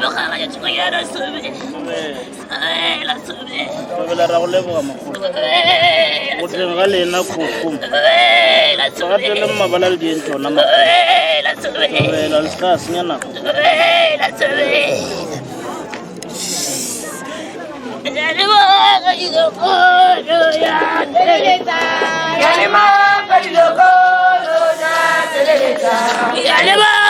bokgala tshiko ya ra sobe la sobe Bela ra go leboga makgolo go tleng ga lena khokho la ga sobe tele mabala le dientsona la sobe bela le ska senya nako la sobe ya le boga iloko ya teleta ya le boga iloko ya teleta ya le boga